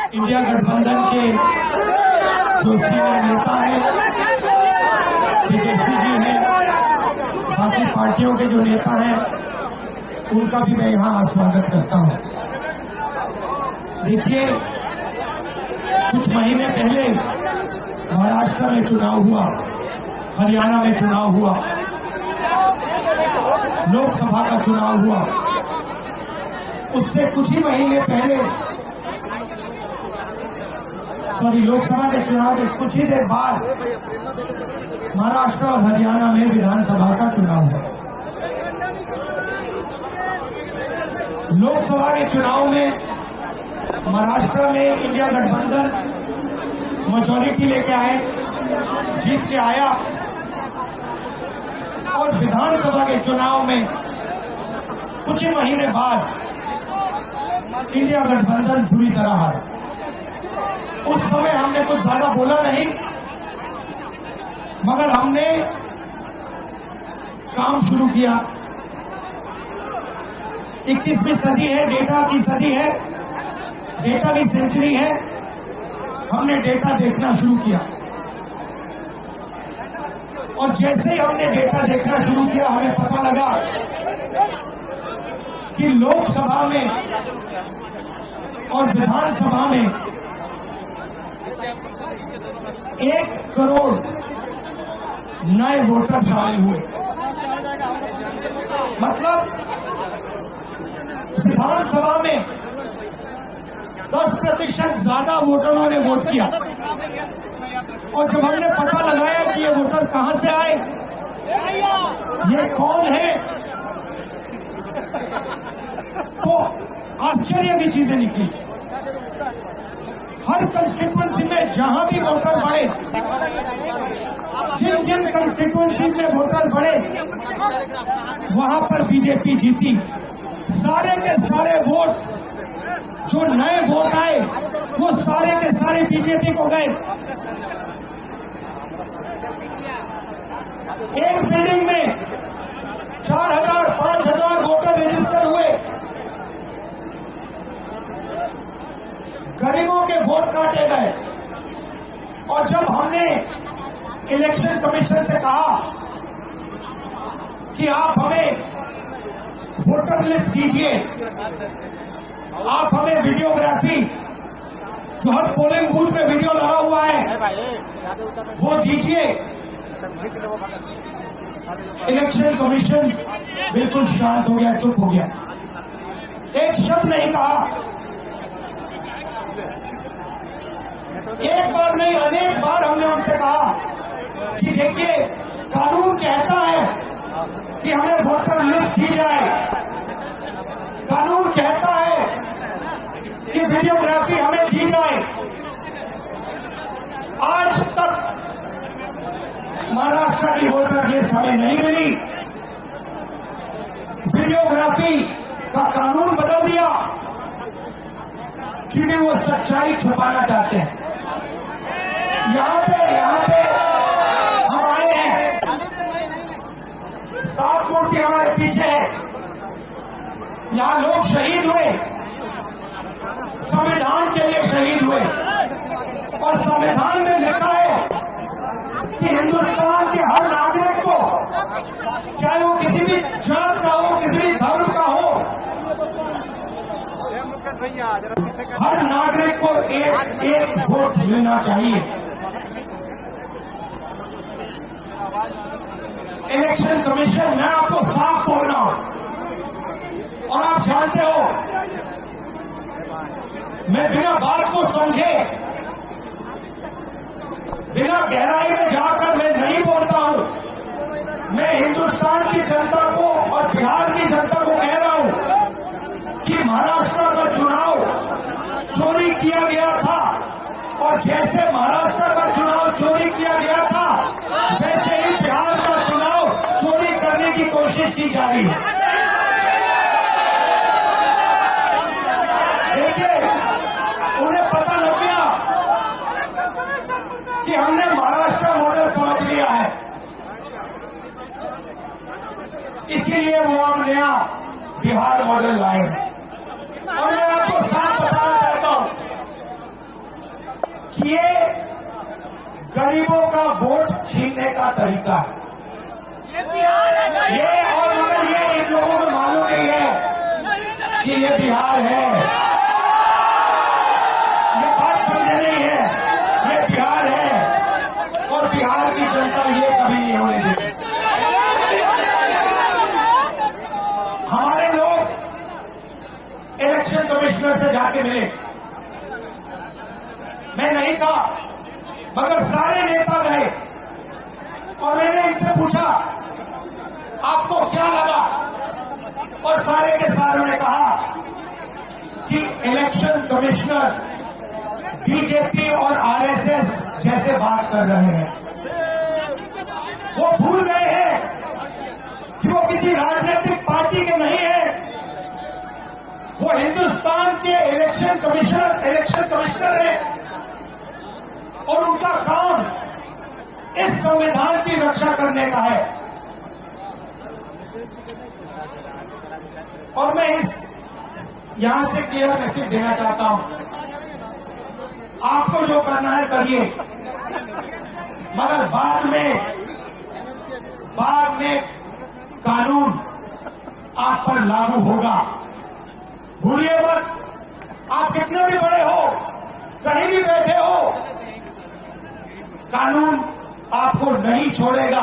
India गठबंधन के जो सीनियर नेता हैं, तेजस्वी जी हैं, बाकी पार्टियों के जो नेता हैं, उनका भी मैं यहाँ स्वागत करता हूँ। देखिए, कुछ महीने पहले महाराष्ट्र में चुनाव हुआ, हरियाणा में चुनाव हुआ, लोकसभा का चुनाव हुआ। उससे कुछ ही महीने पहले लोकसभा के चुनाव के कुछ ही देर बाद महाराष्ट्र और हरियाणा में विधानसभा का चुनाव हुआ। लोकसभा के चुनाव में महाराष्ट्र में इंडिया गठबंधन मेजॉरिटी लेके आए, जीत के आया, और विधानसभा के चुनाव में कुछ ही महीने बाद इंडिया गठबंधन बुरी तरह हारा। उस समय हमने कुछ ज्यादा बोला नहीं, मगर हमने काम शुरू किया। 21वीं सदी है, डेटा की सदी है, डेटा की सेंचुरी है। हमने डेटा देखना शुरू किया, और जैसे ही हमने डेटा देखना शुरू किया, हमें पता लगा कि लोकसभा में और विधानसभा में 1 करोड़ नए वोटर शामिल हुए। मतलब विधानसभा में 10% ज्यादा वोटरों ने वोट किया। और जब हमने पता लगाया कि ये वोटर कहां से आए, ये कौन है, तो आश्चर्य की चीजें निकली। हर कंस्टिट्यूएंसी में जहां भी वोटर बढ़े, जिन जिन कंस्टिट्यूएंसी में वोटर बढ़े, वहां पर बीजेपी जीती। सारे के सारे वोट, जो नए वोट आए, वो सारे के सारे बीजेपी को गए। एक बिल्डिंग में 4000 5000 वोटर रजिस्टर हुए। गरीबों के वोट काटे गए। और जब हमने इलेक्शन कमीशन से कहा कि आप हमें वोटर लिस्ट दीजिए, आप हमें वीडियोग्राफी, जो हर पोलिंग बूथ में वीडियो लगा हुआ है, वो दीजिए, इलेक्शन कमीशन बिल्कुल शांत हो गया, चुप हो गया, एक शब्द नहीं कहा। एक बार नहीं, अनेक बार हमने उनसे कहा कि देखिए, कानून कहता है कि हमें वोटर लिस्ट दी जाए, कानून कहता है कि वीडियोग्राफी हमें दी जाए। आज तक महाराष्ट्र की वोटर लिस्ट हमें नहीं मिली। वीडियोग्राफी का कानून बदल दिया क्योंकि वो सच्चाई छुपाना चाहते हैं। यहाँ पे हम आए हैं, 7 मूर्ति हमारे पीछे है। यहाँ लोग शहीद हुए, संविधान के लिए शहीद हुए, और संविधान में लिखा है कि हिंदुस्तान के हर नागरिक को, चाहे वो किसी भी जात का हो, किसी भी धर्म का हो, हर नागरिक को एक वोट मिलना चाहिए। इलेक्शन कमीशन, मैं आपको साफ बोल रहा हूं, और आप जानते हो, मैं बिना बात को समझे, बिना गहराई में जाकर मैं नहीं बोलता हूं। मैं हिंदुस्तान की जनता को और बिहार की जनता को कह रहा हूं कि महाराष्ट्र का चुनाव चोरी किया गया था, और जैसे महाराष्ट्र का चुनाव चोरी किया गया था, वैसे ही बिहार का चुनाव चोरी करने की कोशिश की जा रही है। देखिए, उन्हें पता लग गया कि हमने महाराष्ट्र मॉडल समझ लिया है, इसीलिए वो हम नया बिहार मॉडल लाए हैं। और मैं आपको साफ बताना चाहता हूं गरीबों का वोट छीनने का तरीका है ये। और मगर ये इन लोगों को मालूम नहीं है कि ये बिहार है, ये बात समझे नहीं है, ये बिहार है और बिहार की जनता ये कभी नहीं होने देगी। हमारे लोग इलेक्शन कमिश्नर से जाके मिले, मैं नहीं था मगर सारे नेता गए और मैंने इनसे पूछा आपको क्या लगा, और सारे के सारों ने कहा कि इलेक्शन कमिश्नर बीजेपी और आरएसएस जैसे बात कर रहे हैं। वो भूल गए हैं कि वो किसी राजनीतिक पार्टी के नहीं है, वो हिंदुस्तान के इलेक्शन कमिश्नर है और उनका काम इस संविधान की रक्षा करने का है। और मैं यहां से क्लियर मैसेज देना चाहता हूं, आपको जो करना है करिए, मगर बाद में कानून आप पर लागू होगा। भूलिए मत, आप कितने भी बड़े हो, कहीं भी बैठे हो, कानून आपको नहीं छोड़ेगा।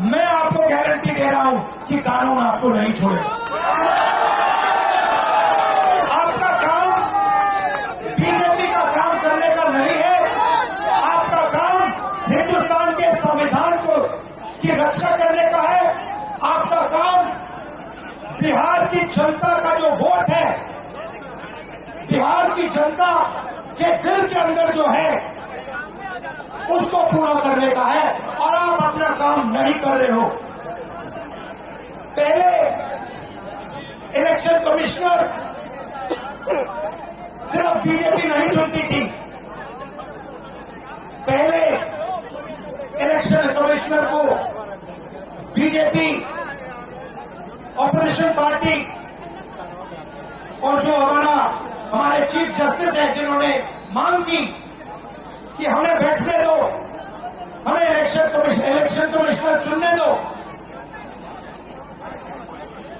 मैं आपको गारंटी दे रहा हूं कि कानून आपको नहीं छोड़ेगा। आपका काम बीजेपी का काम करने का नहीं है, आपका काम हिंदुस्तान के संविधान की रक्षा करने का है। आपका काम बिहार की जनता का जो वोट है, बिहार की जनता के दिल के अंदर जो है उसको पूरा करने का है, और आप अपना काम नहीं कर रहे हो। पहले इलेक्शन कमिश्नर सिर्फ बीजेपी नहीं चुनती थी, पहले इलेक्शन कमिश्नर को बीजेपी, ऑपोजिशन पार्टी और जो हमारे चीफ जस्टिस है जिन्होंने मांग की कि हमें बैठने दो, हमें इलेक्शन कमिश्नर चुनने दो,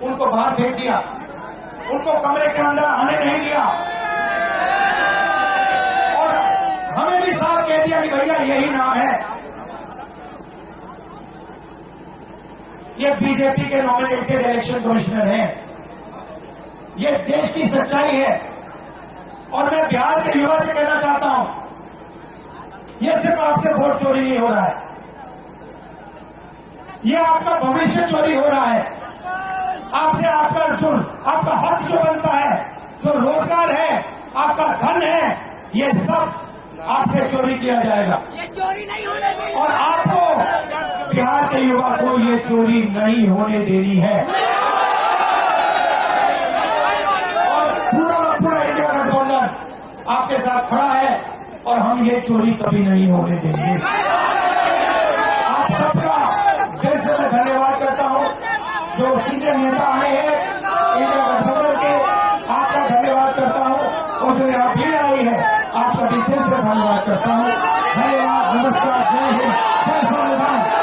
उनको बाहर फेंक दिया, उनको कमरे के अंदर आने नहीं दिया और हमें भी साफ कह दिया कि भैया यही नाम है, ये बीजेपी के नॉमिनेटेड इलेक्शन कमिश्नर हैं। ये देश की सच्चाई है और मैं बिहार के युवा से कहना चाहता हूं, ये सिर्फ आपसे वोट चोरी नहीं हो रहा है, ये आपका भविष्य चोरी हो रहा है। आपसे आपका हक जो बनता है, जो रोजगार है, आपका धन है, ये सब आपसे चोरी किया जाएगा। ये चोरी नहीं होने देनी और आपको, बिहार के युवा को ये चोरी नहीं होने देनी है। और पूरा का पूरा इंडिया गठबंधन आपके साथ खड़ा है और हम ये चोरी कभी नहीं होने देंगे। आप सबका दिल से मैं धन्यवाद करता हूं, जो सीनियर नेता आए हैं इंडिया गठबंधन के, आपका धन्यवाद करता हूं, और जो यहाँ भीड़ आई है आपका भी दिल से धन्यवाद करता हूं। धन्यवाद, नमस्कार, जय हिंद, जय संविधान।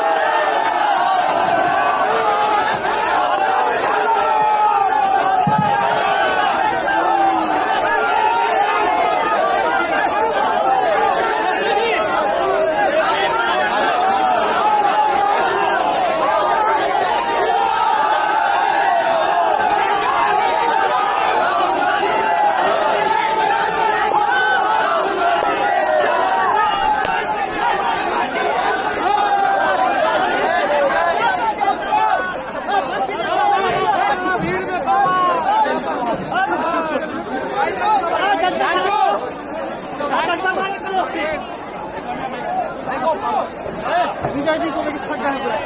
विजय जी को भी छक्का है पूरा।